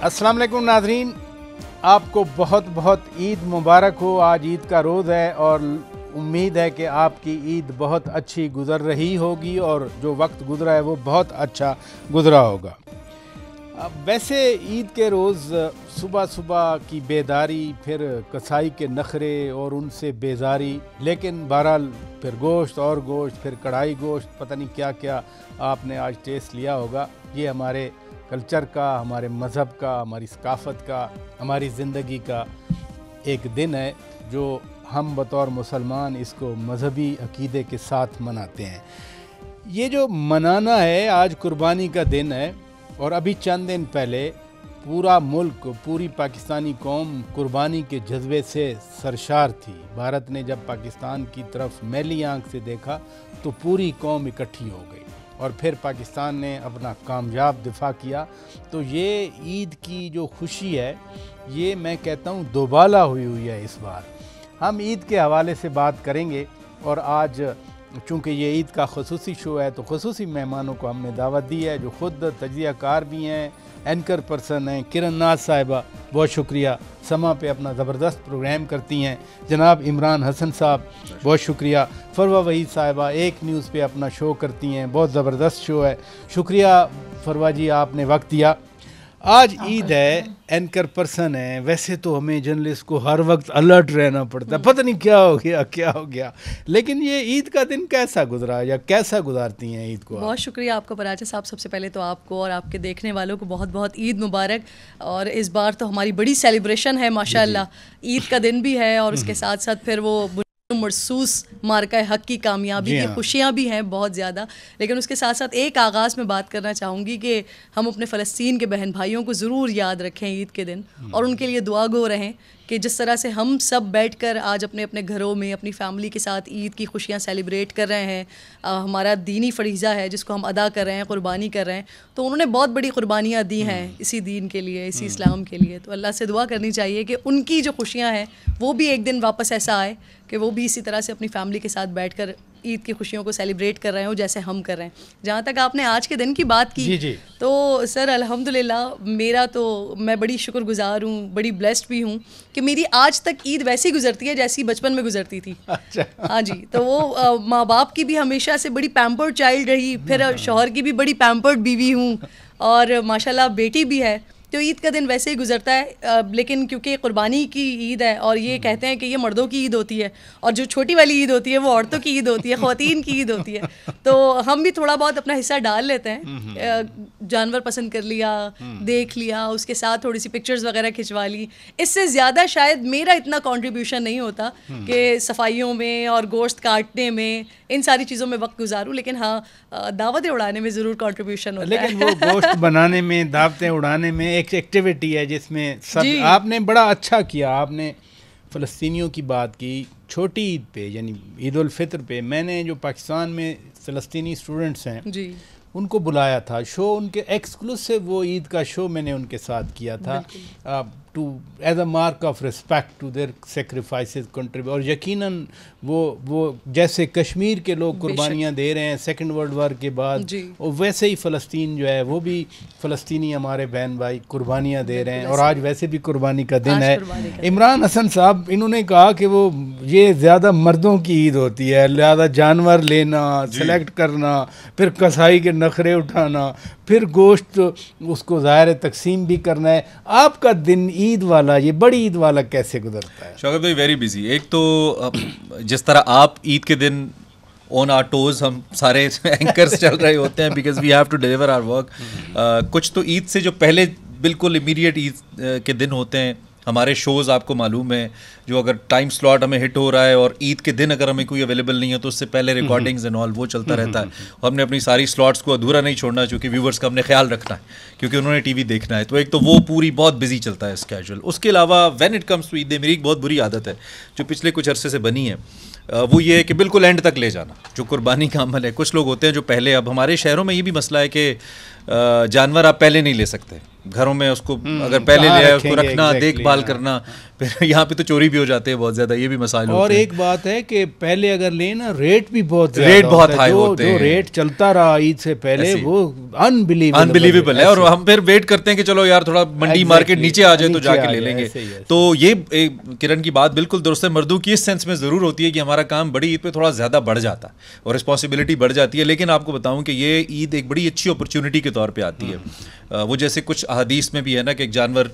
अस्सलाम वालेकुम नाज़रीन, आपको बहुत बहुत ईद मुबारक हो। आज ईद का रोज़ है और उम्मीद है कि आपकी ईद बहुत अच्छी गुज़र रही होगी और जो वक्त गुज़रा है वो बहुत अच्छा गुज़रा होगा। वैसे ईद के रोज़ सुबह सुबह की बेदारी, फिर कसाई के नखरे और उनसे बेजारी, लेकिन बहरहाल फिर गोश्त और गोश्त, फिर कढ़ाई गोश्त, पता नहीं क्या क्या आपने आज टेस्ट लिया होगा। ये हमारे कल्चर का, हमारे मज़हब का, हमारी सकाफ़त का, हमारी ज़िंदगी का एक दिन है जो हम बतौर मुसलमान इसको मजहबी अक़ीदे के साथ मनाते हैं। ये जो मनाना है, आज कुर्बानी का दिन है और अभी चंद दिन पहले पूरा मुल्क, पूरी पाकिस्तानी कौम कुर्बानी के जज्बे से सरशार थी। भारत ने जब पाकिस्तान की तरफ मैली आंख से देखा तो पूरी कौम इकट्ठी हो गई और फिर पाकिस्तान ने अपना कामयाब दिफा किया। तो ये ईद की जो खुशी है ये मैं कहता हूँ दोबाला हुई है इस बार। हम ईद के हवाले से बात करेंगे और आज चूँकि ये ईद का ख़ुसूसी शो है तो ख़ुसूसी मेहमानों को हमने दावत दी है जो ख़ुद तजियाकार भी हैं, एंकर पर्सन हैं। किरण नाज साहिबा, बहुत शुक्रिया, समा पे अपना ज़बरदस्त प्रोग्राम करती हैं। जनाब इमरान हसन साहब, बहुत शुक्रिया। फरवा वहीद साहिबा एक न्यूज़ पे अपना शो करती हैं, बहुत ज़बरदस्त शो है। शुक्रिया फरवा जी, आपने वक्त दिया। आज ईद है, एंकर पर्सन है, वैसे तो हमें जर्नलिस्ट को हर वक्त अलर्ट रहना पड़ता है, पता नहीं क्या हो गया, लेकिन ये ईद का दिन कैसा गुजरा या कैसा गुजारती हैं ईद को? बहुत शुक्रिया आपका पराचा साहब। सबसे पहले तो आपको और आपके देखने वालों को बहुत बहुत ईद मुबारक। और इस बार तो हमारी बड़ी सेलिब्रेशन है माशाल्लाह। ईद का दिन भी है और उसके साथ साथ फिर वो महसूस मार्का हक की कामयाबी की खुशियाँ भी हैं बहुत ज़्यादा। लेकिन उसके साथ साथ एक आगाज़ में बात करना चाहूँगी कि हम अपने फ़लस्तीन के बहन भाइयों को ज़रूर याद रखें ईद के दिन और उनके लिए दुआ गो रहें कि जिस तरह से हम सब बैठकर आज अपने अपने घरों में अपनी फैमिली के साथ ईद की खुशियाँ सेलिब्रेट कर रहे हैं, हमारा दीनी फ़रीज़ा है जिसको हम अदा कर रहे हैं, क़ुरबानी कर रहे हैं। तो उन्होंने बहुत बड़ी क़ुरबानियाँ दी हैं इसी दीन के लिए, इसी इस्लाम के लिए। तो अल्लाह से दुआ करनी चाहिए कि उनकी जो खुशियाँ हैं वो भी एक दिन वापस ऐसा आए कि वो भी इसी तरह से अपनी फैमिली के साथ बैठकर ईद की खुशियों को सेलिब्रेट कर रहे हो जैसे हम कर रहे हैं। जहाँ तक आपने आज के दिन की बात की जी। तो सर अल्हम्दुलिल्लाह मेरा तो मैं बड़ी शुक्रगुजार हूँ, बड़ी ब्लेस्ड भी हूँ कि मेरी आज तक ईद वैसी गुजरती है जैसी बचपन में गुजरती थी। अच्छा। हाँ जी, तो वो माँ बाप की भी हमेशा से बड़ी पैम्पर्ड चाइल्ड रही, फिर शौहर की भी बड़ी पैम्पर्ड बीवी हूँ और माशाल्लाह बेटी भी है। तो ईद का दिन वैसे ही गुजरता है, लेकिन क्योंकि क़ुरबानी की ईद है और ये कहते हैं कि ये मर्दों की ईद होती है और जो छोटी वाली ईद होती है वो औरतों की ईद होती है, ख़वातीन की ईद होती है। तो हम भी थोड़ा बहुत अपना हिस्सा डाल लेते हैं। जानवर पसंद कर लिया, देख लिया, उसके साथ थोड़ी सी पिक्चर्स वगैरह खिंचवा ली। इससे ज़्यादा शायद मेरा इतना कॉन्ट्रीब्यूशन नहीं होता कि सफाइयों में और गोश्त काटने में, इन सारी चीज़ों में वक्त गुजारूँ। लेकिन हाँ, दावतें उड़ाने में ज़रूर कॉन्ट्रीब्यूशन होता है। लेकिन वो गोश्त बनाने में, दावतें उड़ाने में एक एक्टिविटी है जिसमें सब आपने बड़ा अच्छा किया। आपने फ़लस्तीनियों की बात की छोटी ईद पे, यानी ईद उल फितर पे। मैंने जो पाकिस्तान में फ़लस्तीनी स्टूडेंट्स हैं जी उनको बुलाया था शो, उनके एक्सक्लूसिव वो ईद का शो मैंने उनके साथ किया था to as a mark of respect to their sacrifices contribute. और यकीनन वो जैसे कश्मीर के लोग कुर्बानियाँ दे रहे हैं सेकंड वर्ल्ड वार के बाद, और वैसे ही फ़लस्तीन जो है वो भी फ़लस्तीनी हमारे बहन भाई कुर्बानियाँ दे रहे हैं और आज वैसे भी कुर्बानी का दिन है। इमरान हसन साहब इन्होंने कहा कि वो ये ज़्यादा मर्दों की ईद होती है, ज़्यादा जानवर लेना, सेलेक्ट करना, फिर कसाई के नखरे उठाना, फिर गोश्त उसको ज़ाहिर तकसीम भी करना है। आपका दिन ईद वाला, ये बड़ी ईद वाला कैसे गुजरता है? शौकत भाई वेरी बिजी। एक तो जिस तरह आप ईद के दिन ऑन आवर टोज हम सारे एंकर्स चल रहे होते हैं because we have to deliver our work. कुछ तो ईद से जो पहले बिल्कुल इमीडिएट ईद के दिन होते हैं हमारे शोज़, आपको मालूम है, जो अगर टाइम स्लॉट हमें हिट हो रहा है और ईद के दिन अगर हमें कोई अवेलेबल नहीं है तो उससे पहले रिकॉर्डिंग्स एंड ऑल वो चलता रहता है। और हमने अपनी सारी स्लॉट्स को अधूरा नहीं छोड़ना क्योंकि व्यूवर्स का हमने ख्याल रखना है, क्योंकि उन्होंने टीवी देखना है। तो एक तो वो पूरी बहुत बिजी चलता है स्केड्यूल। उसके अलावा when it comes to Eid, मेरी एक बहुत बुरी आदत है जो पिछले कुछ अरसे से बनी है, वो ये है कि बिल्कुल एंड तक ले जाना जो कुर्बानी का अमल है। कुछ लोग होते हैं जो पहले, अब हमारे शहरों में ये भी मसला है कि जानवर आप पहले नहीं ले सकते घरों में, उसको अगर पहले ले आए उसको रखना, देखभाल करना, फिर यहाँ पे तो चोरी भी हो जाते हैं बहुत ज़्यादा, ये भी मसाइल और होते हैं। एक बात है कि पहले अगर लेना रेट भी बहुत रेट बहुत हाई होते जो हैं। रेट चलता रहा ईद से पहले वो अनबिलीवेबल है, और हम फिर वेट करते हैं कि चलो यार थोड़ा मंडी मार्केट नीचे आ जाए तो जाके ले लेंगे। तो ये किरण की बात बिल्कुल दुरुस्त है। मर्दों की इस सेंस में ज़रूर होती है कि हमारा काम बड़ी ईद पे थोड़ा ज़्यादा बढ़ जाता है और रिस्पॉन्सिबिलिटी बढ़ जाती है। लेकिन आपको बताऊं कि ये ईद एक बड़ी अच्छी अपॉर्चुनिटी के तौर पे आती है। वो जैसे कुछ हदीस में भी है ना कि एक जानवर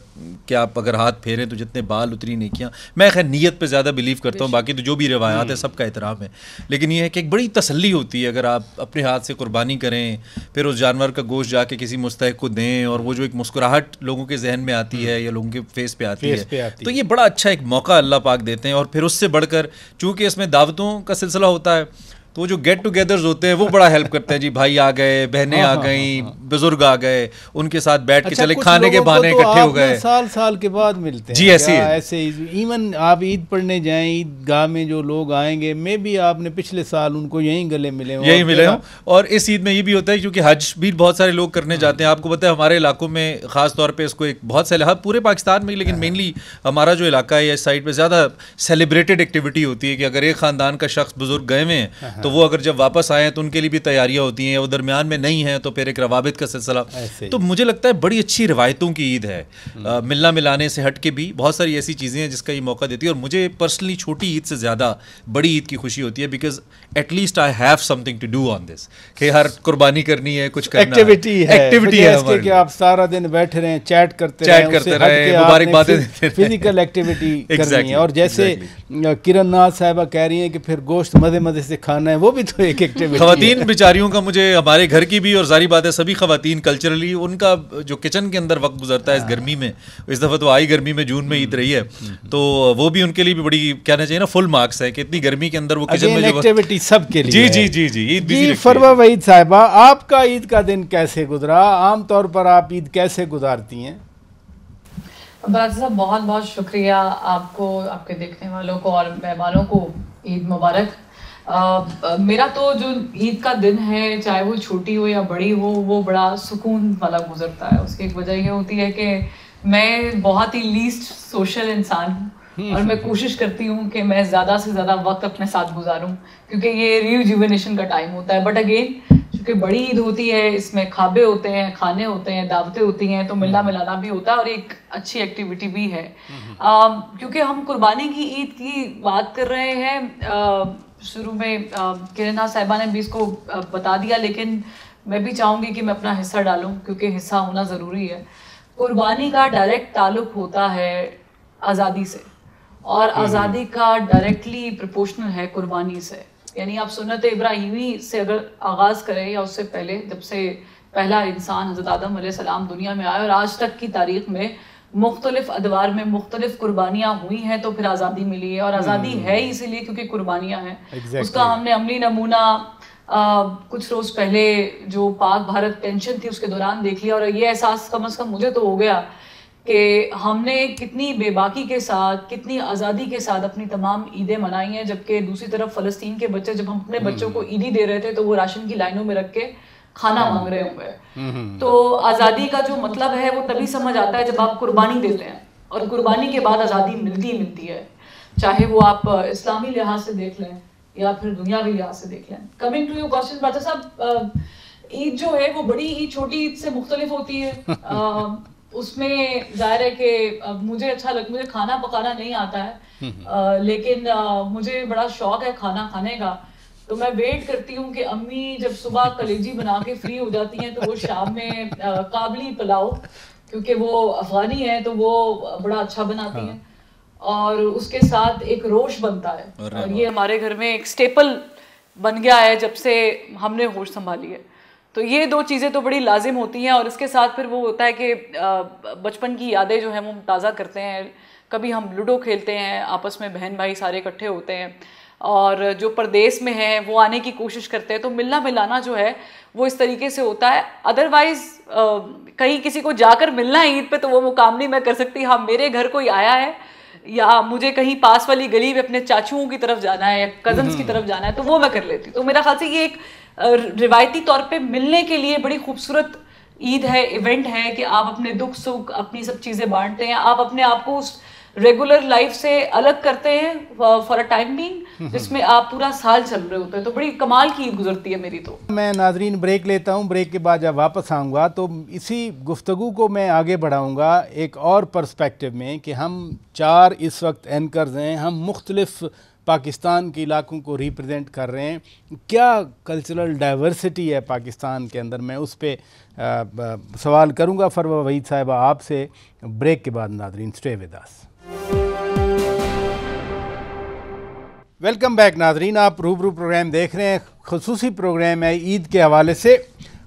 के आप अगर हाथ फेरें तो जितने बाल उतनी नेकियां। मैं खैर नीयत पे ज़्यादा बिलीव करता हूँ, बाकी तो जो भी रिवायात है सबका एहतराम है। लेकिन ये है कि एक बड़ी तसल्ली होती है अगर आप अपने हाथ से कुर्बानी करें, फिर उस जानवर का गोश्त जाके किसी मुस्तहिक को दें, और वो जो एक मुस्कुराहट लोगों के जहन में आती है या लोगों के फेस पे आती है, तो ये बड़ा अच्छा एक मौका अल्लाह पाक देते हैं। और फिर उससे बढ़कर चूँकि इसमें दावतों का सिलसिला होता है तो जो गेट टुगेदर्स होते हैं वो बड़ा हेल्प करते हैं जी। भाई आ गए, बहनें आ गई, बुजुर्ग आ गए, उनके साथ बैठ के चले खाने के बहाने इकट्ठे हो गए। साल के बाद मिलते हैं जी, ऐसे इवन आप ईद पढ़ने जाएं ईदगाह में जो लोग आएंगे, मे भी आपने पिछले साल उनको यहीं गले मिले हों। और इस ईद में ये भी होता है क्योंकि हज भी बहुत सारे लोग करने जाते हैं। आपको पता है हमारे इलाकों में खास तौर पर इसको एक बहुत पूरे पाकिस्तान में, लेकिन मेनली हमारा जो इलाका है इस साइड पर ज़्यादा सेलिब्रेटेड एक्टिविटी होती है कि अगर एक ख़ानदान का शख्स बुजुर्ग गए हुए हैं तो वो अगर जब वापस आए तो उनके लिए भी तैयारियां होती हैं, वो दरमियान में नहीं है तो फिर एक रवाबित का सिलसिला। तो मुझे लगता है बड़ी अच्छी रिवायतों की ईद है। मिलना मिलाने से हट के भी बहुत सारी ऐसी चीज़ें हैं जिसका ये मौका देती है। और मुझे पर्सनली छोटी ईद से ज़्यादा बड़ी ईद की खुशी होती है, because at least I have something to do on this, कि हर कुर्बानी करनी है, कुछ करना एक्टिविटी है कि आप सारा दिन बैठे रहें, चैट करते रहे, मुबारकबादें देते रहे, फिजिकल एक्टिविटी करनी है। और जैसे किरण नाज साहिबा कह रही हैं कि फिर गोश्त मजे मजे से खाना है, वो भी तो एक एक्टिविटी। खवातीन बेचारियों का, मुझे हमारे घर की भी और जारी बात है सभी खवातीन कल्चरली उनका जो किचन के अंदर वक्त गुजरता है इस गर्मी में, इस दफ़ा तो आई गर्मी में जून में ईद रही है, तो वो भी उनके लिए भी बड़ी कहना चाहिए ना फुल मार्क्स है कि इतनी गर्मी के अंदर वो किचन में एक्टिविटी सबके लिए। जी फरवा वहीद साहिबा, आपका ईद का दिन कैसे गुजरा? आमतौर पर आप ईद कैसे गुजारती हैं? साहब बहुत बहुत शुक्रिया आपको, आपके देखने वालों को और मेहमानों को ईद मुबारक। मेरा तो जो ईद का दिन है, चाहे वो छोटी हो या बड़ी हो, वो बड़ा सुकून वाला गुजरता है। उसकी एक वजह ये होती है कि मैं बहुत ही लीस्ट सोशल इंसान हूँ और मैं कोशिश करती हूँ कि मैं ज़्यादा से ज़्यादा वक्त अपने साथ गुजारूँ, क्योंकि ये रिजुवेनेशन का टाइम होता है। बट अगेन क्योंकि बड़ी ईद होती है, इसमें खाबे होते हैं, खाने होते हैं, दावतें होती हैं, तो मिलना मिलाना भी होता है और एक अच्छी एक्टिविटी भी है। क्योंकि हम कुर्बानी की ईद की बात कर रहे हैं, शुरू में किरण साहिबा ने भी इसको बता दिया, लेकिन मैं भी चाहूँगी कि मैं अपना हिस्सा डालूँ, क्योंकि हिस्सा होना ज़रूरी है। कुर्बानी का डायरेक्ट ताल्लुक होता है आज़ादी से, और आज़ादी का डायरेक्टली प्रोपोर्शनल है कुर्बानी से। यानी आप सुन्नत इब्राहिमी से अगर आगाज़ करें या उससे पहले, जब से पहला इंसान हज़रत आदम अलैहिस्सलाम दुनिया में आया और आज तक की तारीख़ में मुख्तलिफ अदवार में मुख्तलिफ कुर्बानियाँ हुई हैं, तो फिर आज़ादी मिली है। और आज़ादी है इसीलिए क्योंकि कुर्बानियाँ हैं। उसका हमने अमली नमूना कुछ रोज़ पहले जो पाक भारत पेंशन थी उसके दौरान देख लिया, और ये एहसास कम अज़ कम मुझे तो हो गया कि हमने कितनी बेबाकी के साथ, कितनी आज़ादी के साथ अपनी तमाम ईदें मनाई हैं, जबकि दूसरी तरफ फ़लस्तीन के बच्चे, जब हम अपने बच्चों को ईदी दे रहे थे तो वो राशन की लाइनों में रख के खाना मांग रहे होंगे। तो आज़ादी का जो मतलब है वो तभी समझ आता है जब आप कुर्बानी देते हैं, और कुर्बानी के बाद आज़ादी मिलती है, चाहे वो आप इस्लामी लिहाज से देख लें या फिर दुनियावी लिहाज से देख लें। कमिंग टू योर क्वेश्चन बादशाह साहब, ईद जो है वो बड़ी ईद छोटी ईद से मुख्तलिफ होती है। उसमें जाहिर है कि मुझे मुझे खाना पकाना नहीं आता है, लेकिन मुझे बड़ा शौक है खाना खाने का। तो मैं वेट करती हूँ कि अम्मी जब सुबह कलेजी बना के फ्री हो जाती हैं तो वो शाम में काबली पुलाव, क्योंकि वो अफगानी है तो वो बड़ा अच्छा बनाती हैं, और उसके साथ एक रोश बनता है, और ये हमारे घर में एक स्टेपल बन गया है जब से हमने होश संभाली है। तो ये दो चीज़ें तो बड़ी लाजिम होती हैं, और इसके साथ फिर वो होता है कि बचपन की यादें जो हैं वो ताज़ा करते हैं। कभी हम लूडो खेलते हैं आपस में, बहन भाई सारे इकट्ठे होते हैं, और जो परदेश में हैं वो आने की कोशिश करते हैं। तो मिलना मिलाना जो है वो इस तरीके से होता है। अदरवाइज़ कहीं किसी को जाकर मिलना है ईद पे तो वो मुकाम नहीं मैं कर सकती। हाँ, मेरे घर कोई आया है या मुझे कहीं पास वाली गली में अपने चाचुओं की तरफ जाना है या कजन्स की तरफ जाना है तो वो मैं कर लेती हूँ। तो मेरा ख्याल से ये एक रिवायती तौर पे मिलने के लिए बड़ी खूबसूरत ईद है, इवेंट है कि आप अपने दुख सुख, अपनी सब चीज़ें बांटते हैं, आप अपने आप को उस रेगुलर लाइफ से अलग करते हैं फॉर अ टाइम बीइंग, जिसमें आप पूरा साल चल रहे होते हैं। तो बड़ी कमाल की ईद गुजरती है मेरी। तो मैं नाजरीन ब्रेक लेता हूँ, ब्रेक के बाद जब वापस आऊँगा तो इसी गुफ्तगू को मैं आगे बढ़ाऊँगा एक और पर्सपेक्टिव में कि हम 4 इस वक्त एंकर्स हैं, हम मुख्तलिफ पाकिस्तान के इलाकों को रिप्रेजेंट कर रहे हैं। क्या कल्चरल डाइवर्सिटी है पाकिस्तान के अंदर, मैं उस पर सवाल करूँगा फरवा वहीद साहिबा आपसे ब्रेक के बाद। नाजरीन stay with us. Welcome back नाजरीन, आप रूबरू प्रोग्राम देख रहे हैं। खुसूसी प्रोग्राम है ईद के हवाले से।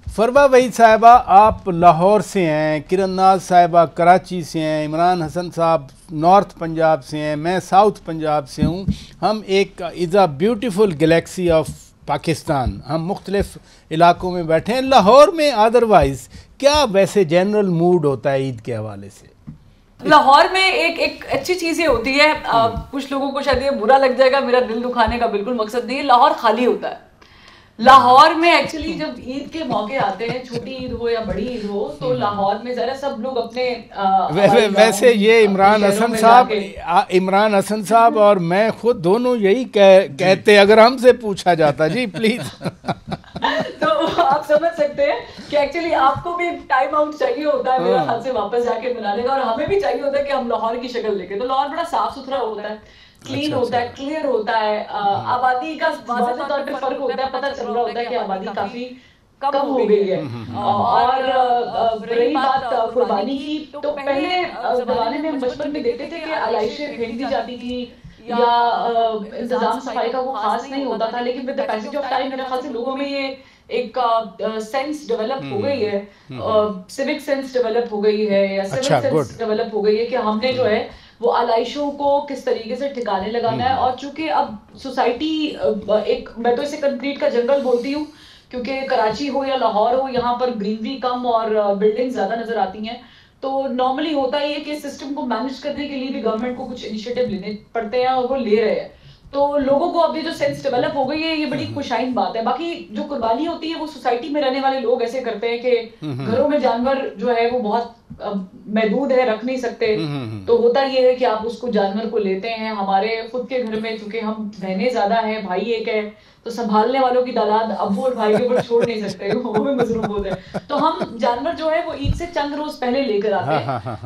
फरवा वहीद साहिबा आप लाहौर से हैं, किरण नाज साहिबा कराची से हैं, इमरान हसन साहब नॉर्थ पंजाब से हैं, मैं साउथ पंजाब से हूँ। हम एक is a beautiful Galaxy of Pakistan, हम मुख्तलिफ इलाकों में बैठे हैं। लाहौर में अदरवाइज़ क्या वैसे जनरल मूड होता है ईद के हवाले से? लाहौर में एक अच्छी चीज ये होती है, कुछ लोगों को शायद ये बुरा लग जाएगा, मेरा दिल दुखाने का बिल्कुल मकसद नहीं है। लाहौर खाली होता है। लाहौर में एक्चुअली जब ईद के मौके आते हैं, छोटी ईद हो या बड़ी ईद हो, तो लाहौर में जरा सब लोग अपने वैसे ये इमरान हसन साहब और मैं खुद दोनों यही कहते अगर हमसे पूछा जाता। जी प्लीज। तो आप समझ सकते हैं कि एक्चुअली आपको भी टाइम आउट चाहिए होता है मेरे हाथ से वापस जाके मिलाने का, और हमें भी चाहिए होता है कि हम लाहौर की शक्ल देखें। तो लाहौर बड़ा साफ सुथरा होता है, क्लीन होता है, क्लियर होता है। आबादी का वाज़ेह तौर पे फर्क होता है, पता चल रहा होता है कि आबादी काफी कम हो गई है। और रही बात कुर्बानी की, तो पहले जमाने में हम बचपन में देखते थे कि आलाइशें भेज दी जाती थी या इंतजाम सफाई का वो खास नहीं होता था, लेकिन with the passage of time मेरे ख्याल से लोगों में ये एक सेंस डेवलप हो गई है, सिविक सेंस डेवलप हो गई है, या सिविक सेंस डेवलप हो गई है कि हमने जो है वो आलाइशों को किस तरीके से ठिकाने लगाना है। और चूंकि अब सोसाइटी एक, मैं तो इसे कंक्रीट का जंगल बोलती हूँ, क्योंकि कराची हो या लाहौर हो, यहाँ पर ग्रीनरी कम और बिल्डिंग ज्यादा नजर आती हैं। तो नॉर्मली होता ही है कि सिस्टम को मैनेज करने के लिए भी गवर्नमेंट को कुछ इनिशिएटिव लेने पड़ते हैं, और वो ले रहे हैं। तो लोगों को अभी जो सेंस डेवलप हो गई है, ये बड़ी खुशाइन बात है। बाकी जो कुर्बानी होती है वो सोसाइटी में रहने वाले लोग ऐसे करते हैं कि घरों में जानवर जो है वो बहुत महदूद है, रख नहीं सकते। तो होता ये है कि आप उसको जानवर को लेते हैं। हमारे खुद के घर में चूंकि हम बहनें ज्यादा हैं, भाई एक है, तो संभालने वालों की तादाद अब्बू और भाई के ऊपर छोड़ नहीं सकते, वो भी मजरूफ होते हैं। तो हम जानवर जो है वो ईद से चंद रोज पहले लेकर आते हैं,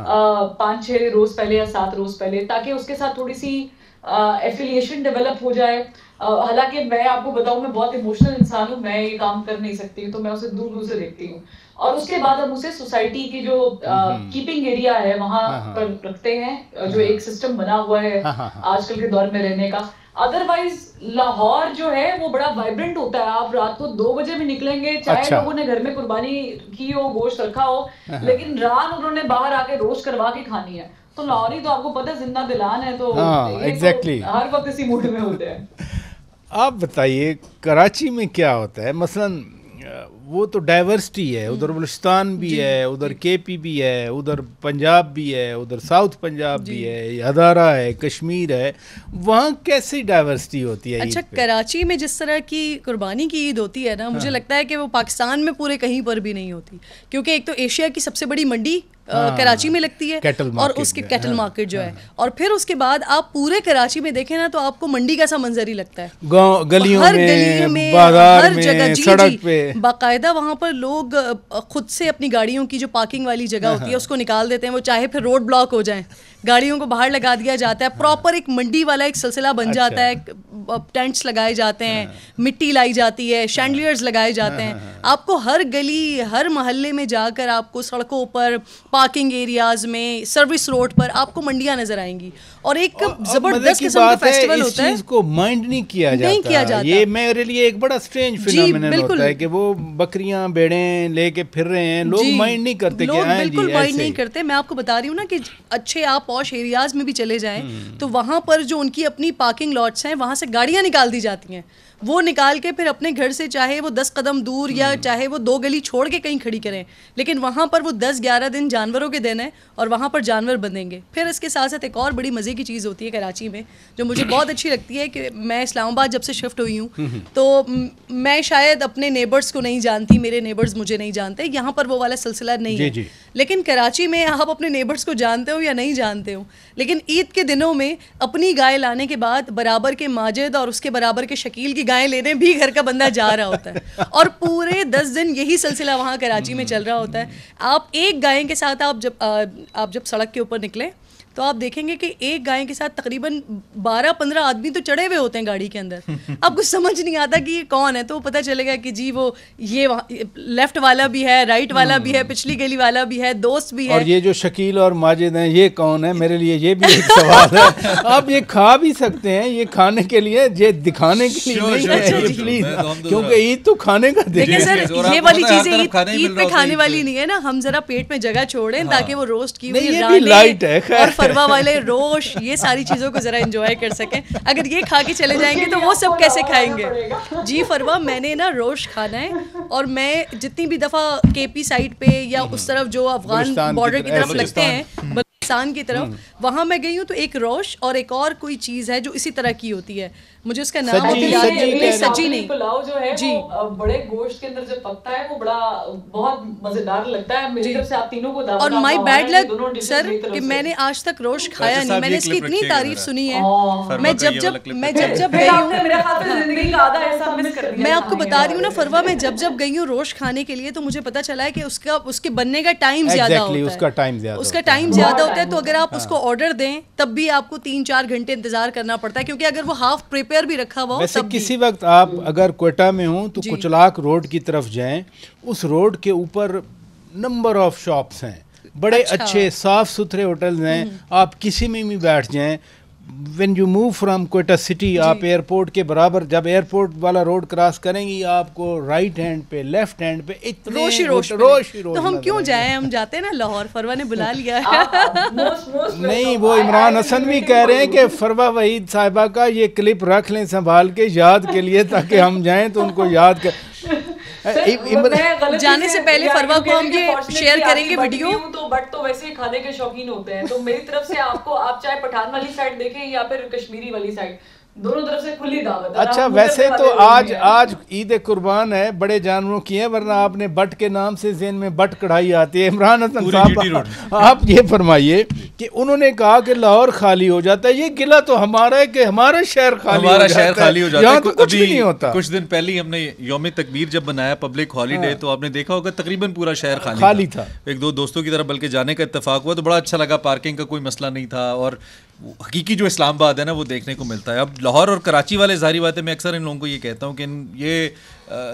5-6 रोज पहले या 7 रोज पहले, ताकि उसके साथ थोड़ी सी एफिलिएशन डेवलप हो जाए। हालांकि मैं आपको बताऊं, मैं बहुत इमोशनल इंसान हूं, मैं ये काम कर नहीं सकती हूँ, तो मैं उसे दूर दूर से देखती हूँ। और उसके बाद हम उसे सोसाइटी की जो कीपिंग एरिया है वहां पर रखते हैं, जो एक सिस्टम बना हुआ है आजकल के दौर में रहने का। अदरवाइज लाहौर जो है वो बड़ा वाइब्रेंट होता है। आप रात को 2 बजे भी निकलेंगे, चाहे लोगों ने घर में कुर्बानी की हो, गोश्त रखा हो, लेकिन रान उन्होंने बाहर आके रोस्ट करवा के खानी है। तो लाहौरी तो आपको पता है जिंदा दिलान है, तो एग्जैक्टली तो हर वक्त इसी मूड में होते हैं। आप बताइए कराची में क्या होता है? मसलन वो तो डाइवर्सिटी है, उधर बलूचिस्तान भी है, उधर केपी भी है, उधर पंजाब भी है, उधर साउथ पंजाब भी है, हज़ारा है, कश्मीर है, वहाँ कैसी डाइवर्सिटी होती है? अच्छा, कराची में जिस तरह की कुर्बानी की ईद होती है ना, मुझे लगता है कि वो पाकिस्तान में पूरे कहीं पर भी नहीं होती, क्योंकि एक तो एशिया की सबसे बड़ी मंडी कराची में लगती है, और उसके कैटल मार्केट जो है, और फिर उसके बाद आप पूरे कराची में देखें ना तो आपको मंडी का सा मंजर ही लगता है। गलियों हर गली में, बाजार हर में, जगह, सड़क पे बाकायदा वहाँ पर लोग खुद से अपनी गाड़ियों की जो पार्किंग वाली जगह होती है उसको निकाल देते हैं। वो चाहे फिर रोड ब्लॉक हो जाए, गाड़ियों को बाहर लगा दिया जाता है। प्रॉपर एक मंडी वाला एक सिलसिला बन जाता है। टेंट्स लगाए जाते हैं, मिट्टी लाई जाती है, शैंडलियर्स लगाए जाते हैं। आपको हर गली, हर मोहल्ले में जाकर आपको सड़कों पर, पार्किंग एरियाज में, सर्विस रोड पर आपको मंडियां नजर आएंगी, और एक जबरदस्त किस्म का फेस्टिवल होता है। इसको माइंड नहीं किया जाता। ये मेरे लिए एक बड़ा स्ट्रेंज फिनोमेनन होता है कि वो बकरियां भेड़ें लेके फिर रहे हैं, लोग माइंड नहीं करते। लोग बिल्कुल माइंड नहीं करते। मैं आपको बता रही हूँ ना कि अच्छे आप पॉश एरियाज में भी चले जाएं तो वहां पर जो उनकी अपनी पार्किंग लॉट्स हैं, वहां से गाड़ियां निकाल दी जाती हैं। वो निकाल के फिर अपने घर से चाहे वो 10 कदम दूर या चाहे वो 2 गली छोड़ के कहीं खड़ी करें, लेकिन वहाँ पर वो 10-11 दिन जानवरों के दिन है और वहाँ पर जानवर बंधेंगे। फिर इसके साथ साथ एक और बड़ी मज़े की चीज़ होती है कराची में, जो मुझे बहुत अच्छी लगती है कि मैं इस्लामाबाद जब से शिफ्ट हुई हूँ तो मैं शायद अपने नेबर्स को नहीं जानती, मेरे नेबर्स मुझे नहीं जानते। यहाँ पर वो वाला सिलसिला नहीं है, लेकिन कराची में आप अपने नेबर्स को जानते हो या नहीं जानते हो, लेकिन ईद के दिनों में अपनी गाय लाने के बाद बराबर के माजिद और उसके बराबर के शकील की गाय लेने भी घर का बंदा जा रहा होता है और पूरे 10 दिन यही सिलसिला वहाँ कराची में चल रहा होता है। आप एक गाय के साथ आप जब सड़क के ऊपर निकले तो आप देखेंगे कि एक गाय के साथ तकरीबन 12-15 आदमी तो चढ़े हुए होते हैं गाड़ी के अंदर। आपको समझ नहीं आता कि ये कौन है, तो पता चलेगा कि जी वो ये लेफ्ट वाला भी है, राइट वाला भी है, पिछली गली वाला भी है, दोस्त भी है। और ये जो शकील और माजिद हैं ये कौन है? मेरे लिए ये भी एक सवाल है। आप ये खा भी सकते हैं, ये खाने के लिए, ये दिखाने के लिए नहीं है ये प्लीज, क्योंकि ईद तो खाने का दिन है। सर ये वाली चीजें ईद पे खाने वाली नहीं है ना, हम जरा पेट में जगह छोड़ें ताकि वो रोस्ट की हुई लाइट है और फरवा वाले रोश ये सारी चीज़ों को ज़रा एंजॉय कर सकें। अगर ये खा के चले जाएंगे तो वो सब कैसे खाएंगे? जी फरवा, मैंने ना रोश खाना है और मैं जितनी भी दफ़ा केपी साइड पे या उस तरफ जो अफगान बॉर्डर की तरफ लगते हैं, बलूचिस्तान की तरफ, वहाँ मैं गई हूँ तो एक रोश और एक और कोई चीज़ है जो इसी तरह की होती है, मुझे उसका नाम सजी नहीं, पुलाव जो है जी वो बड़े गोश्त के अंदर जब पकता है वो बड़ा बहुत मजेदार लगता है। मेरी तरफ से आप तीनों को दावत। और माय बैड लक सर कि मैंने आज तक रोश खाया नहीं, मैंने इसकी इतनी तारीफ सुनी है। मैं जब मैं आपको बता रही हूँ ना फरवा, मैं जब गई हूँ रोश खाने के लिए तो मुझे पता चला है कि उसके बनने का टाइम ज्यादा होता है, उसका टाइम ज्यादा होता है। तो अगर आप उसको ऑर्डर दें तब भी आपको 3-4 घंटे इंतजार करना पड़ता है, क्योंकि अगर वो हाफ प्रिपेयर भी रखा हुआ हो वैसे किसी वक्त आप अगर क्वेटा में हो तो कुचलाक रोड की तरफ जाएं, उस रोड के ऊपर नंबर ऑफ शॉप्स हैं, बड़े अच्छे साफ सुथरे होटल्स हैं, आप किसी में भी बैठ जाएं। When you move from Quetta city, आप एयरपोर्ट के बराबर जब एयरपोर्ट वाला रोड क्रॉस करेंगी आपको राइट हैंड पे लेफ्ट हैंड पे इतने रोश तो हम क्यों जाएं? हम जाते हैं ना लाहौर, फरवा ने बुला लिया है। नहीं, वो इमरान हसन भी कह रहे हैं कि फरवा वहीद साहिबा का ये क्लिप रख लें संभाल के याद के लिए, ताकि हम जाएं तो उनको याद कर। जाने से पहले फरवा को हम ये शेयर करेंगे वीडियो। तो बट तो वैसे ही खाने के शौकीन होते हैं, तो मेरी तरफ से आपको, आप चाहे पठान वाली साइड देखें या फिर कश्मीरी वाली साइड, दोनों तरफ से खुली दावत है। अच्छा, वैसे तो आज ईद कुर्बान है, बड़े जानवरों की है, वरना आपने बट के नाम से ज़हन में बट कढ़ाई आती है। इमरान हसन साहब, आप ये फरमाइए कि उन्होंने कहा कि लाहौर खाली हो जाता है, ये गिला तो हमारा है कि हमारा शहर खाली हो जाता है, यहाँ तो कुछ भी नहीं होता। कुछ दिन पहले हमने यौम तकबीर जब बनाया पब्लिक हॉलीडे, तो आपने देखा होगा तकरीबन पूरा शहर खाली था। एक दो दोस्तों की तरफ बल्कि जाने का इत्तेफाक हुआ तो बड़ा अच्छा लगा, पार्किंग का कोई मसला नहीं था और हकीकी जो इस्लामाबाद है ना वो देखने को मिलता है। अब लाहौर और कराची वाले, जारी बात है, मैं अक्सर इन लोगों को ये कहता हूँ कि ये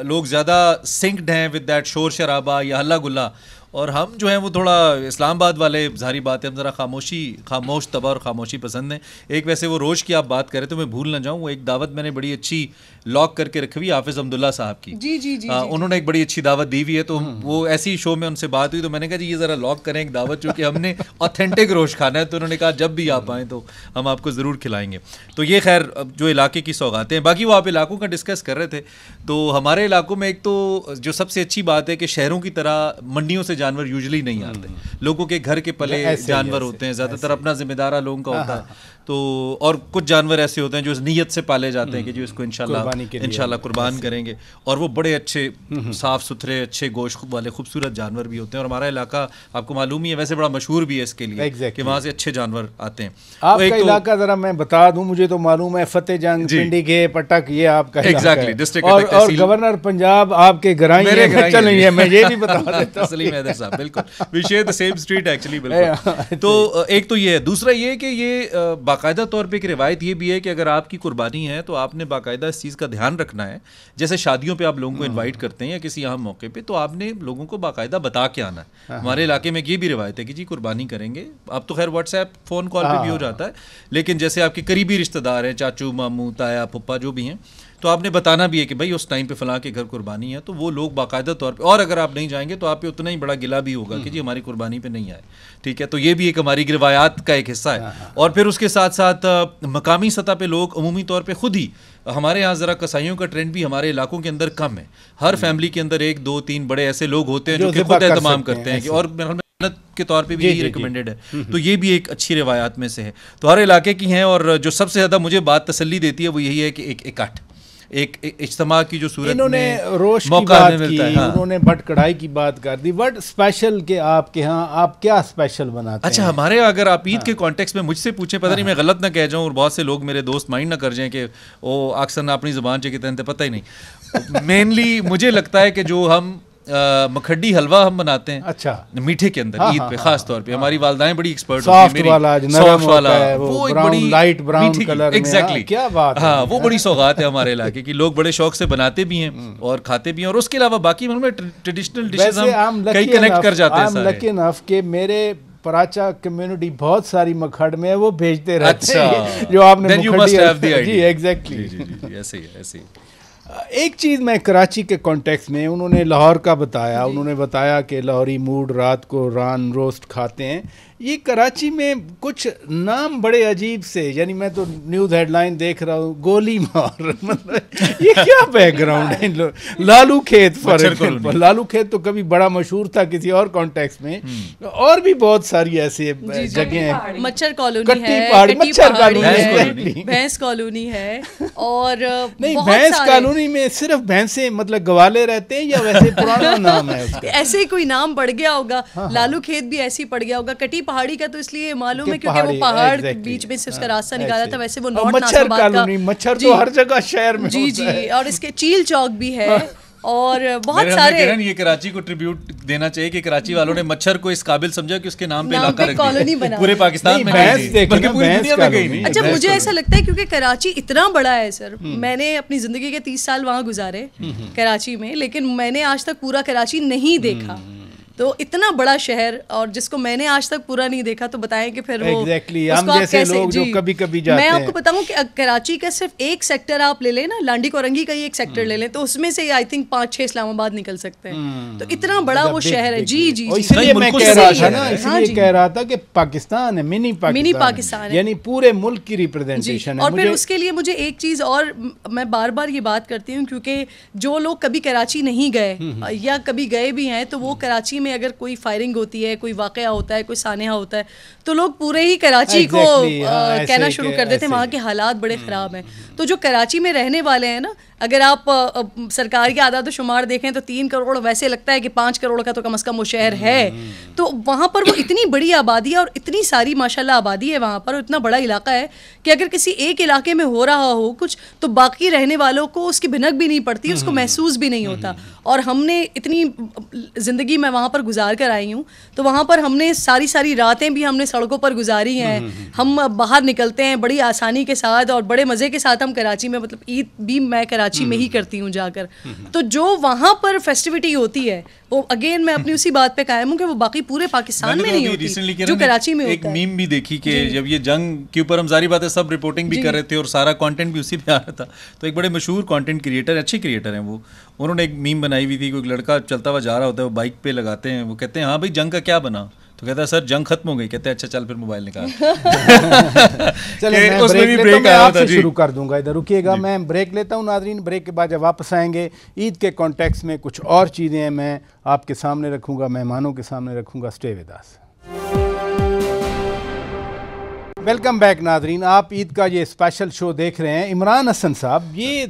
लोग ज़्यादा सिंक्ड हैं विद दैट शोर शराबा या हल्ला गुल्ला, और हम जो हैं वो थोड़ा इस्लामाबाद वाले, जारी बात है, हम ज़रा खामोश तबा और खामोशी पसंद हैं। एक वैसे वो रोश की आप बात करें तो मैं भूल ना जाऊँ, वो एक दावत मैंने बड़ी अच्छी लॉक करके रखी हुई हाफिज़ अब्दुल्ला साहब की। जी। उन्होंने एक बड़ी अच्छी दावत दी हुई है, तो वो ऐसी शो में उनसे बात हुई तो मैंने कहा जी ये ज़रा लॉक करें एक दावत, जो कि हमने ऑथेंटिक रोश खाना है। तो उन्होंने कहा जब भी आप आएँ तो हम आपको ज़रूर खिलाएँगे। तो ये खैर जो इलाके की सौगातें हैं। बाकी वो आप इलाकों का डिस्कस कर रहे थे, तो हमारे इलाकों में एक तो जो सबसे अच्छी बात है कि शहरों की तरह मंडियों से जानवर यूजुअली नहीं आते, लोगों के घर के पले जानवर होते हैं, ज़्यादातर अपना जिम्मेदारा लोगों का होता है। तो और कुछ जानवर ऐसे होते हैं जो इस नीयत से पाले जाते हैं कि जो इसको इंशाल्लाह कुर्बान करेंगे, और वो बड़े अच्छे साफ़ सुथरे अच्छे गोश्त वाले खूबसूरत जानवर भी होते हैं। और हमारा इलाका आपको मालूम ही है, वैसे बड़ा मशहूर भी है इसके लिए कि वहाँ से अच्छे जानवर आते हैं। आपका इलाका ज़रा मैं बता दूँ, मुझे तो मालूम है फतेह जंग, पिंडी के पटक, ये आपका एग्जैक्टली डिस्ट्रिक्ट, और गवर्नर पंजाब आपके घराई है, मैं ये भी बता देता हूँ। सलीम हैदर साहब, बिल्कुल, we share the same street actually, बिल्कुल। तो एक तो ये है, दूसरा ये कि ये बाकायदा तौर पे एक रिवायत ये भी है कि अगर आपकी कुर्बानी है तो आपने बाकायदा इस चीज़ का ध्यान रखना है। जैसे शादियों पे आप लोगों को इनवाइट करते हैं या किसी अहम मौके पे, तो आपने लोगों को बाकायदा बता के आना है। हमारे इलाके में ये भी रिवायत है कि जी कुर्बानी करेंगे, अब तो खैर व्हाट्सएप फ़ोन कॉल पे भी हो जाता है, लेकिन जैसे आपके करीबी रिश्तेदार हैं, चाचू मामू ताया पप्पा जो भी हैं, तो आपने बताना भी है कि भाई उस टाइम पे फलां के घर कुर्बानी है, तो वो लोग बाकायदा तौर पे, और अगर आप नहीं जाएंगे तो आप पे उतना ही बड़ा गिला भी होगा कि जी हमारी कुर्बानी पे नहीं आए, ठीक है। तो ये भी एक हमारी रिवायात का एक हिस्सा है। और फिर उसके साथ साथ मकामी सतह पे लोग अमूमी तौर पे खुद ही, हमारे यहाँ ज़रा कसाईयों का ट्रेंड भी हमारे इलाकों के अंदर कम है, हर फैमिली के अंदर 1 2 3 बड़े ऐसे लोग होते हैं जो कि खुद एहतमाम करते हैं, और मेहनत के तौर पे भी यही रिकमेंडेड है। तो ये भी एक अच्छी रिवायात में से है, तो हर इलाके की हैं। और जो सबसे ज़्यादा मुझे बात तसल्ली देती है वो यही है कि एक एक इज्तिमा की जो सूरत इन्होंने में रोश की मौका बात हमें की, मिलता है। हाँ। उन्होंने बट कढ़ाई की बात कर दी। बट स्पेशल के आपके यहाँ आप क्या स्पेशल बनाते अच्छा हैं? हमारे अगर आप ईद के कॉन्टेक्स्ट में मुझसे पूछें, पता नहीं मैं गलत ना कह जाऊं और बहुत से लोग मेरे दोस्त माइंड ना कर जाएं कि वो अक्सर अपनी ज़ुबान के तहत पता ही नहीं। मेनली मुझे लगता है कि जो हम मखड्डी हलवा हम बनाते हैं अच्छा, मीठे के अंदर ईद पे खास तौर पे हमारी वालदाएं बड़ी एक्सपर्ट सॉफ्ट वाला, नरम होता है, वो एक ब्राउन, बड़ी लाइट ब्राउन कलर में। एग्जैक्टली, क्या बात है। हाँ, वो बड़ी सौगात है हमारे इलाके की, लोग बड़े शौक से बनाते भी हैं और खाते भी हैं। और उसके अलावा बाकी ट्रेडिशनल डिशेज हम कई कनेक्ट कर जाते हैं सारे। लकी इनफ के मेरे पराचा कम्युनिटी बहुत सारी मखड़ में है, वो भेजते रहते हैं जो आपने जी एग्जैक्टली ऐसे ही ऐसे ही। एक चीज़ मैं कराची के कॉन्टेक्स्ट में, उन्होंने लाहौर का बताया, उन्होंने बताया कि लाहौरी मूड रात को रान रोस्ट खाते हैं। ये कराची में कुछ नाम बड़े अजीब से, यानी मैं तो न्यूज़ हेडलाइन देख रहा हूँ, गोली मार, मतलब ये क्या बैकग्राउंड है? लालू खेत, फॉर एग्जाम्पल लालू खेत तो कभी बड़ा मशहूर था किसी और कॉन्टेक्स्ट में, और भी बहुत सारी ऐसे जगह हैं। मच्छर कॉलोनी कट्टी है, पहाड़ी, कट्टी मच्छर पहाड़ी कॉलोनी है, भैंस कॉलोनी है, और नहीं, बहुत भैंस सारे। कॉलोनी में सिर्फ भैंसे मतलब गवाले रहते हैं या वैसे पुराना नाम है उसका? ऐसे ही कोई नाम पड़ गया होगा। लालू खेत भी ऐसे ही पड़ गया होगा। कटी पहाड़ी का तो इसलिए मालूम है क्योंकि वो पहाड़ बीच में से उसका रास्ता निकाला था। वैसे वो नॉर्थ मच्छर कॉलोनी, मच्छर तो हर जगह शहर में जी होता है। जी, और इसके चील चौक भी है और बहुत सारे। ये कराची को ट्रिब्यूट देना चाहिए कि कराची वालों ने मच्छर को इस काबिल समझा कि उसके नाम पे इलाका रख कॉलोनी दिया। बना पूरे पाकिस्तान में बल्कि पूरी दुनिया में कहीं नहीं। अच्छा, मुझे ऐसा लगता है क्योंकि कराची इतना बड़ा है सर, मैंने अपनी जिंदगी के 30 साल वहाँ गुजारे कराची में, लेकिन मैंने आज तक पूरा कराची नहीं देखा। तो इतना बड़ा शहर और जिसको मैंने आज तक पूरा नहीं देखा, तो बताएं कि फिर वो हम जैसे लोग जो कभी-कभी जाते हैं। मैं आपको बताऊं कि कराची का सिर्फ एक सेक्टर आप ले लें ना, लांडी कोरंगी का ही एक सेक्टर ले लें, तो उसमें से आई थिंक 5-6 इस्लामाबाद निकल सकते हैं। तो इतना बड़ा वो शहर है। जी जी, इसलिए मैं कह रहा था ना, इसलिए कह रहा था कि पाकिस्तान है, मिनी पाकिस्तान है, यानी पूरे मुल्क की रिप्रेजेंटेशन है। और फिर उसके लिए मुझे एक चीज़ और, मैं बार बार ये बात करती हूँ, क्योंकि जो लोग कभी कराची नहीं गए या कभी गए भी हैं, तो वो कराची में अगर कोई फायरिंग होती है, कोई वाकया होता है, कोई सानेहा होता है, तो लोग पूरे ही कराची को कहना शुरू कर देते हैं वहाँ के हालात बड़े ख़राब हैं। तो जो कराची में रहने वाले हैं ना, अगर आप सरकार के आदाद शुमार देखें तो 3 करोड़, वैसे लगता है कि 5 करोड़ का तो कम से कम वो शहर है। तो वहाँ पर वो इतनी बड़ी आबादी है और इतनी सारी माशाल्लाह आबादी है वहाँ पर, इतना बड़ा इलाका है कि अगर किसी एक इलाके में हो रहा हो कुछ, तो बाकी रहने वालों को उसकी भिनक भी नहीं पड़ती, उसको महसूस भी नहीं होता। और हमने इतनी ज़िंदगी में वहाँ पर गुजार कर आई हूँ, तो वहाँ पर हमने सारी रातें भी हमने सड़कों पर गुजारी हैं। हम बाहर निकलते हैं बड़ी आसानी के साथ और बड़े मज़े के साथ। हम कराची में, मतलब ईद भी मैं कराची में ही करती हूँ जाकर। तो जो वहाँ पर फेस्टिविटी होती है, वो अगेन मैं अपनी उसी बात पे कायम हूँ कि वो बाकी पूरे पाकिस्तान में नहीं होती, जो कराची में होता है। एक मीम भी देखी कि जब ये जंग के ऊपर हम जारी बात है सब रिपोर्टिंग भी कर रहे थे और सारा कंटेंट भी उसी पे आ रहा था, तो एक बड़े मशहूर कंटेंट क्रिएटर, अच्छे क्रिएटर हैं वो, उन्होंने एक मीम बनाई हुई थी। कोई लड़का चलता हुआ जा रहा होता है, वो बाइक पे लगाते हैं, वो कहते हैं हाँ भाई जंग का क्या बना, तो कहता है सर जंग खत्म हो गई। कहते हैं अच्छा चल फिर मोबाइल निकाल। चलिए मैं ब्रेक लेता हूं, मैं आपसे शुरू कर दूंगा, इधर रुकिएगा, मैं ब्रेक लेता हूं नाज़रीन। ब्रेक के बाद जब वापस आएंगे, ईद के कॉन्टेक्स्ट में कुछ और चीज़ें मैं आपके सामने रखूंगा, मेहमानों के सामने रखूंगा। Stay with us. Welcome back नाज़रीन, आप ईद का ये स्पेशल शो देख रहे हैं। इमरान हसन साहब, ये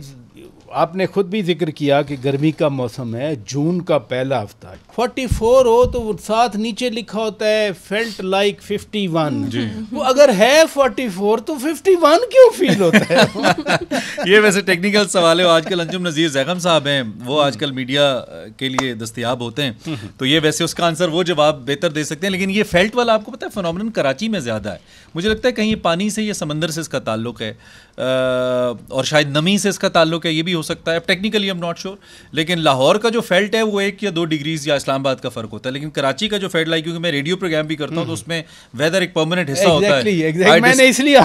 आपने खुद भी जिक्र किया कि गर्मी का मौसम है, जून का पहला हफ्ता, 44 हो तो साथ नीचे लिखा होता है फेल्ट लाइक 51। वो अगर है 44 तो 51 क्यों फील होता है? ये वैसे टेक्निकल सवाल है। आजकल अंजुम नज़ीर ज़ैगम साहब हैं, वो आजकल मीडिया के लिए दस्तयाब होते हैं, तो ये वैसे उसका आंसर वो जवाब बेहतर दे सकते हैं। लेकिन ये फेल्ट वाला आपको पता है फिनोमेनन कराची में ज़्यादा है। मुझे लगता है कहीं ये पानी से या समंदर से इसका ताल्लुक है, और शायद नमी से इसका ताल्लुक है, ये भी हो सकता है। Technically I am not sure, लेकिन लाहौर का जो फेल्ट है वो 1 या 2 डिग्रीज या इस्लामाबाद का फ़र्क होता है। लेकिन कराची का जो फेल्ट लाइक, क्योंकि मैं रेडियो प्रोग्राम भी करता हूँ, तो उसमें वेदर एक परमानेंट हिस्सा होता है। मैंने इसलिए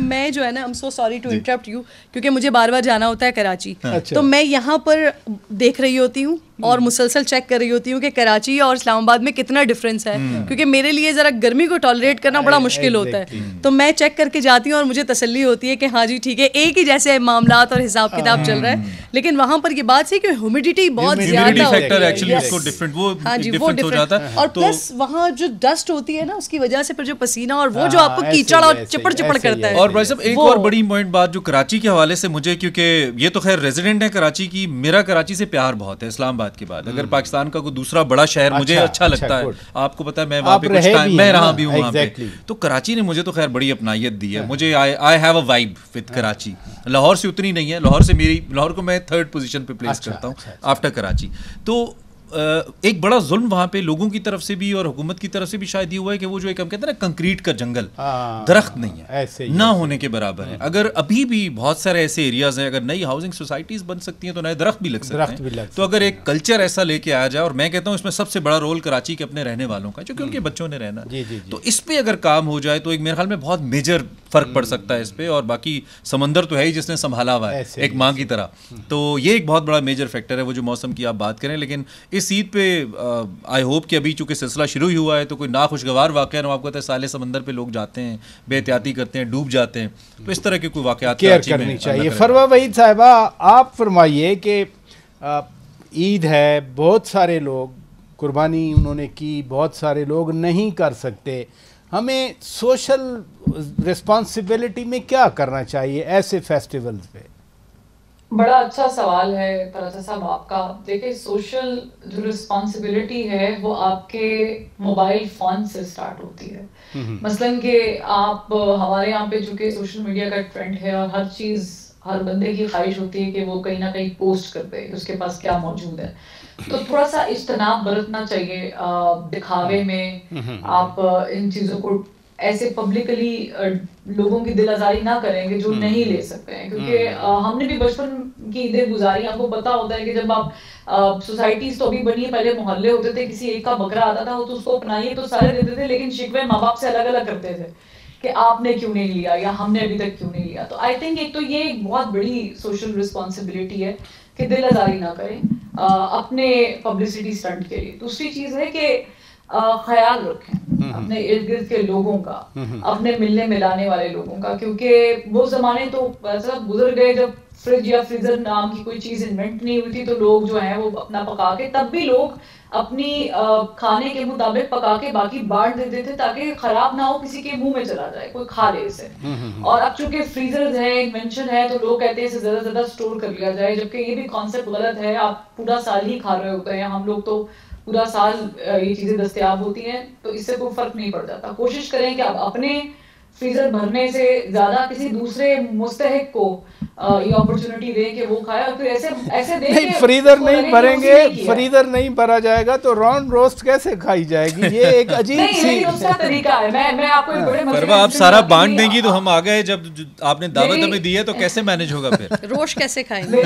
मैं जो है ना, I am so sorry to interrupt you, क्योंकि मुझे बार बार जाना होता है कराची, तो मैं यहाँ पर देख रही होती हूँ और मुसलसल चेक कर रही होती हूँ कि कराची और इस्लामाबाद में कितना डिफरेंस है, क्योंकि मेरे लिए ज़रा गर्मी को टॉलरेट करना बड़ा मुश्किल होता है। तो मैं चेक करके जाती हूँ और मुझे तसल्ली होती है कि हाँ जी ठीक है, एक ही जैसे मामलात और हिसाब किताब चल रहा है, लेकिन वहाँ पर ये बात है कि ह्यूमिडिटी बहुत ज़्यादा फैक्टर है। एक्चुअली उसको डिफरेंट वो हाँ जी, वो डिफरेंस हो जाता है। और प्लस वहाँ जो डस्ट होती है ना, उसकी वजह से फिर जो पसीना और वो जो आपको कीचड़ और चिपड़ चिपड़ करता है। और भाई साहब एक और बड़ी इंपॉर्टेंट बात जो कराची के हवाले से मुझे, क्योंकि ये तो खैर रेजिडेंट है कराची की, मेरा कराची से प्यार बहुत है इस्लामाबाद के बाद। अगर पाकिस्तान का कोई दूसरा बड़ा शहर मुझे अच्छा लगता है, आपको पता है मैं वहाँ पे कुछ टाइम मैं रहा भी हूँ वहाँ पे, तो कराची ने मुझे तो खैर बड़ी अपनायत दी है। मुझे I have a vibe with Karachi. Lahore से उतनी नहीं है, लाहौर को मैं 3rd पोजीशन पे प्लेस करता हूँ आफ्टर कराची। तो एक बड़ा जुल्म वहाँ पे लोगों की तरफ से भी और हुकूमत की तरफ से भी शायद ये हुआ है कि वो जो एक हम कहते हैं ना कंक्रीट का जंगल, दरख्त नहीं है, ना होने के बराबर है। अगर अभी भी बहुत सारे ऐसे एरियाज हैं, अगर नई हाउसिंग सोसाइटीज बन सकती हैं तो नए दरख्त भी लग सकते हैं। तो अगर एक कल्चर ऐसा लेके आया जाए, और मैं कहता हूँ इसमें सबसे बड़ा रोल कराची के अपने रहने वालों का, क्योंकि उनके बच्चों ने रहना, तो इस पे अगर काम हो जाए तो एक मेरे ख्याल में बहुत मेजर फर्क पड़ सकता है इस पे। और बाकी समंदर तो है ही जिसने संभाला हुआ है एक माँ की तरह, तो ये एक बहुत बड़ा मेजर फैक्टर है वो जो मौसम की आप बात करें। लेकिन इस ईद पे आई होप कि अभी चूंकि सिलसिला शुरू ही हुआ है तो कोई नाखुशगवार वाक़या ना, आपको पता है साले समंदर पे लोग जाते हैं, बेहतियाती करते हैं, डूब जाते हैं, तो इस तरह के कोई वाक़यात केयर करनी चाहिए। फरवा वहीद साहिबा, आप फरमाइए कि ईद है, बहुत सारे लोग कुर्बानी उन्होंने की, बहुत सारे लोग नहीं कर सकते, हमें सोशल रिस्पॉन्सिबिलिटी में क्या करना चाहिए ऐसे फेस्टिवल्स पे? बड़ा अच्छा सवाल है तलत साहब आपका। देखिए, सोशल जो रिस्पॉन्सिबिलिटी है वो आपके मोबाइल फोन से स्टार्ट होती है। मसलन कि आप हमारे यहाँ पे चूंकि सोशल मीडिया का ट्रेंड है और हर चीज़ हर बंदे की ख्वाहिश होती है कि वो कहीं ना कहीं पोस्ट कर दे उसके पास क्या मौजूद है, तो थोड़ा सा इज्तनाब बरतना चाहिए दिखावे में। आप इन चीज़ों को ऐसे पब्लिकली लोगों की दिल आज़ारी ना करेंगे जो नहीं ले सकते हैं, क्योंकि हमने भी बचपन की ईदें गुजारी। आपको पता होता है कि जब आप सोसाइटीज तो अभी बनी है, पहले मोहल्ले होते थे, किसी एक का बकरा आता था तो उसको अपनाइए तो सारे देते थे, लेकिन शिकवे माँ बाप से अलग अलग करते थे कि आपने क्यों नहीं लिया या हमने अभी तक क्यों नहीं लिया। तो आई थिंक एक तो ये एक बहुत बड़ी सोशल रिस्पॉन्सिबिलिटी है कि दिल आज़ारी ना करें अपने पब्लिसिटी स्टंट के लिए। दूसरी चीज़ है कि ख्याल रखें अपने इर्द गिर्द के लोगों का, अपने मिलने मिलाने वाले लोगों का, क्योंकि वो जमाने तो ऐसा गुजर गए जब फ्रिज या फ्रीजर नाम की कोई चीज इन्वेंट नहीं हुई थी, तो लोग जो हैं वो अपना पका के, तब भी लोग अपनी खाने के मुताबिक पका के बाकी बांट देते थे ताकि खराब ना हो, किसी के मुंह में चला जाए, कोई खा ले इसे। और अब चूंकि फ्रीजर्स है, इन्वेंशन है, तो लोग कहते हैं इसे ज्यादा से ज्यादा स्टोर कर लिया जाए, जबकि ये भी कॉन्सेप्ट गलत है। आप पूरा साल ही खा रहे होते हैं, हम लोग तो पूरा साल ये चीजें दस्तयाब होती हैं, तो इससे कोई फर्क नहीं पड़ जाता। कोशिश करें कि आप अपने फ्रीजर भरने से ज्यादा किसी दूसरे मुस्तहिक को ये अपॉर्चुनिटी दें कि वो खाए, और फिर ऐसे दें नहीं, फ्रीजर नहीं भरेंगे, फ्रीजर नहीं भरा जाएगा तो रॉन रोस्ट कैसे खाई जाएगी? ये एक अजीब सी उसका तरीका है। मैं आपको एक बड़े मसले आप सारा बांट देंगी तो हम आ गए, जब आपने दावत हमें दी है तो कैसे मैनेज होगा फिर? रोश कैसे खाएंगे?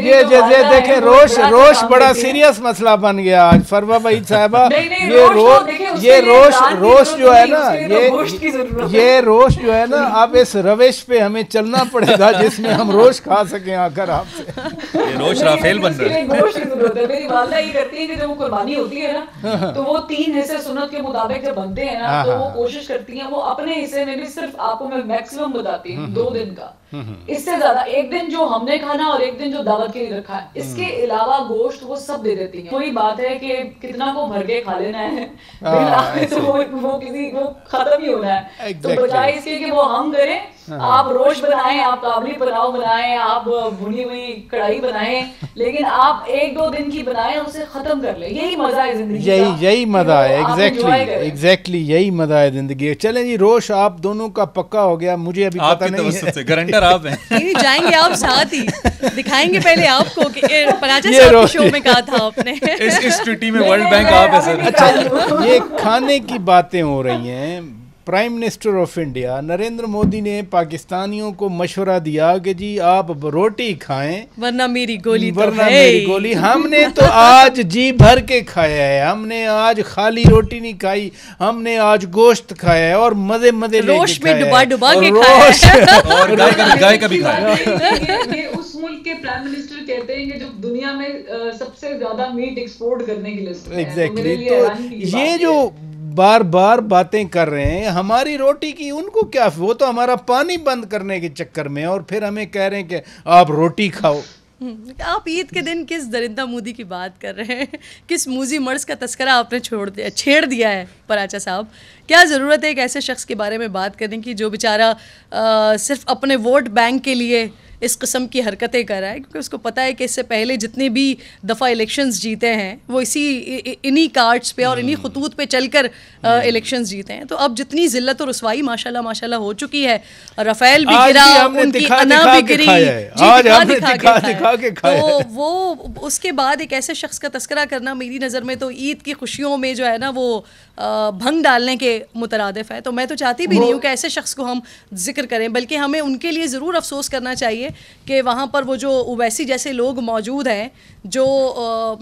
ये जैसे देखे रोश बड़ा सीरियस मसला बन गया आज। फरवा वहीद साहिबा, ये रोश जो है ना, ये रोश जो है ना, अब इस रविश पे हमें चलना पड़ेगा जिसमें हम रोश खा सके आकर आपसे। ये रोश राफेल बन रहा है। गोश्त की जरूरत है। मेरी वालदा ये करती है कि जब वो कुर्बानी होती है ना, तो वो 3 हिस्से सुन्नत के मुताबिक जब बनते हैं ना, तो वो कोशिश करती हैं वो अपने हिस्से में भी, सिर्फ आपको मैं मैक्सिमम बताती हूँ 2 दिन का, इससे ज्यादा 1 दिन जो हमने खाना और 1 दिन जो दावत के लिए रखा है, इसके अलावा गोश्त वो सब दे देती है। कोई बात है कि कितना को भर के खा लेना है, तो वो खत्म ही होना है। तो बजाय इसके कि वो हम करें, आप रोश बनाएं, आप काबली पुलाव बनाएं, आप भुनी हुई कढ़ाई बनाएं, लेकिन आप 1-2 दिन की बनाएं, उसे खत्म कर ले। यही मजा है जिंदगी का, यही मजा है। एग्जैक्टली यही मजा है जिंदगी। चलें जी, रोश आप दोनों का पक्का हो गया, मुझे अभी पता नहीं है, गारंटर आप हैं। नहीं जाएंगे आप साथ ही, दिखाएंगे पहले आपको कि पराचा साहब के शो में कहा था आपने। इस ट्विटी में वर्ल्ड बैंक आप है सर। अच्छा, ये खाने की बातें हो रही हैं। Prime minister of India Narendra Modi ने पाकिस्तानियों को मशवरा दिया कि जी आप रोटी खाएं वरना मेरी गोली, मेरी गोली। हमने तो आज जी भर के खाया है, हमने आज खाली रोटी नहीं खाई, हमने आज गोश्त खाया है और मजे रोश में डुबा के खाया है और गाय का भी खाया। ये उस मुल्क के प्राइम मिनिस्टर कहते हैं कि जो दुनिया में सबसे ज्यादा मीट एक्सपोर्ट करने की लिस्ट में है। एग्जैक्टली, तो ये जो बार बार बातें कर रहे हैं हमारी रोटी की, उनको क्या, वो तो हमारा पानी बंद करने के चक्कर में, और फिर हमें कह रहे हैं कि आप रोटी खाओ। आप ईद के दिन किस दरिंदा मूदी की बात कर रहे हैं, किस मूजी मर्ज का तस्करा आपने छेड़ दिया है पराचा साहब। क्या ज़रूरत है एक ऐसे शख्स के बारे में बात करने की जो बेचारा सिर्फ अपने वोट बैंक के लिए इस किस्म की हरकतें कर रहा है, क्योंकि उसको पता है कि इससे पहले जितने भी दफ़ा इलेक्शंस जीते हैं वो इन्हीं कार्ड्स पे और इन्हीं खतूत पे चलकर इलेक्शंस जीते हैं। तो अब जितनी जिल्लत और रसवाई माशाल्लाह माशाल्लाह हो चुकी है, रफ़ेल भी गिरा, उनकी अना भी गिरी, दिखा के खाया। तो वो उसके बाद एक ऐसे शख्स का तस्करा करना मेरी नज़र में तो ईद की खुशियों में जो है ना वो भंग डालने के मुतरादिफ है। तो मैं तो चाहती भी नहीं हूँ कि ऐसे शख्स को हम जिक्र करें, बल्कि हमें उनके लिए ज़रूर अफसोस करना चाहिए कि वहाँ पर वो जो ओवैसी जैसे लोग मौजूद हैं जो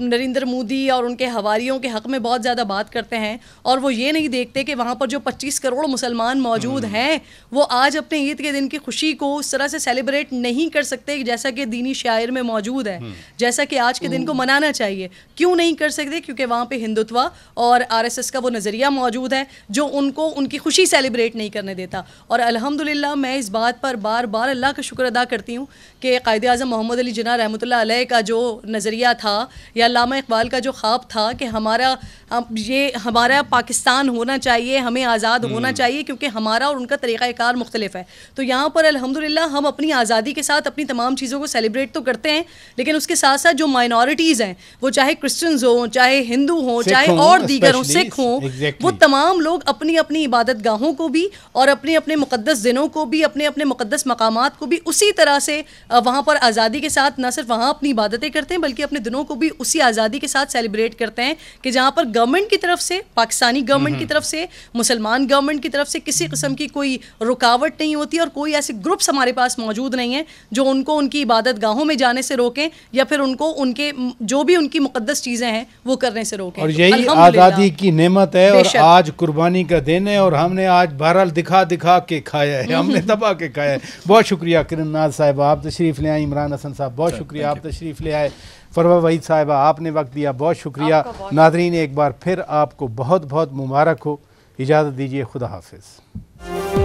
नरेंद्र मोदी और उनके हवारियों के हक़ में बहुत ज़्यादा बात करते हैं, और वो ये नहीं देखते कि वहाँ पर जो 25 करोड़ मुसलमान मौजूद हैं वो आज अपने ईद के दिन की खुशी को उस तरह से सेलिब्रेट नहीं कर सकते जैसा कि दीनी शायर में मौजूद है, जैसा कि आज के दिन को मनाना चाहिए। क्यों नहीं कर सकते? क्योंकि वहाँ पर हिंदुत्व और RSS का वो नज़रिया मौजूद है जो उनको उनकी खुशी सेलिब्रेट नहीं करने देता। और अल्हम्दुलिल्लाह मैं इस बात पर बार बार अल्लाह का शुक्र अदा करती हूँ कि कायदे आज़म मोहम्मद अली जिन्ना रहमतुल्लाह अलैह का जो नज़रिया था या अल्लामा इकबाल का जो ख्वाब था कि हमारा पाकिस्तान होना चाहिए, हमें आज़ाद होना चाहिए, क्योंकि हमारा और उनका तरीक़ाकार मुख्तलिफ है। तो यहाँ पर अल्हम्दुलिल्लाह हम अपनी आज़ादी के साथ अपनी तमाम चीज़ों को सेलिब्रेट तो करते हैं, लेकिन उसके साथ साथ जो माइनॉरिटीज़ हैं वो चाहे क्रिश्चियंस हों, चाहे हिंदू हों, चाहे और दीगर हों, सिख हों, वो तमाम लोग अपनी अपनी इबादत गाहों को भी और अपने अपने मुक़द्दस दिनों को भी, अपने अपने मुक़द्दस मकामात को भी उसी तरह से वहाँ पर आज़ादी के साथ न सिर्फ वहाँ अपनी इबादतें करते हैं बल्कि अपने दिनों को भी उसी आज़ादी के साथ सेलिब्रेट करते हैं कि जहाँ पर गवर्नमेंट की तरफ से, पाकिस्तानी गवर्नमेंट की तरफ से, मुसलमान गवर्नमेंट की तरफ से किसी किस्म की कोई रुकावट नहीं होती और कोई ऐसे ग्रुप्स हमारे पास मौजूद नहीं है जो उनको उनकी इबादत गाहों में जाने से रोकें या फिर उनको उनके जो भी उनकी मुक़द्दस चीज़ें हैं वो करने से रोकें। और यही आज़ादी की नेमत है और आज कुर्बानी का दिन है और हमने आज बहरहाल दिखा दिखा के खाया है, हमने दबा के खाया है। बहुत शुक्रिया किरण नाज साहिबा, आप तशरीफ़ ले आए। इमरान हसन साहब बहुत शुक्रिया, आप तशरीफ़ ले आए। फरवा वहीद साहिबा आपने वक्त दिया, बहुत शुक्रिया। नादरीन एक बार फिर आपको बहुत बहुत मुबारक हो। इजाज़त दीजिए, खुदा हाफिज़।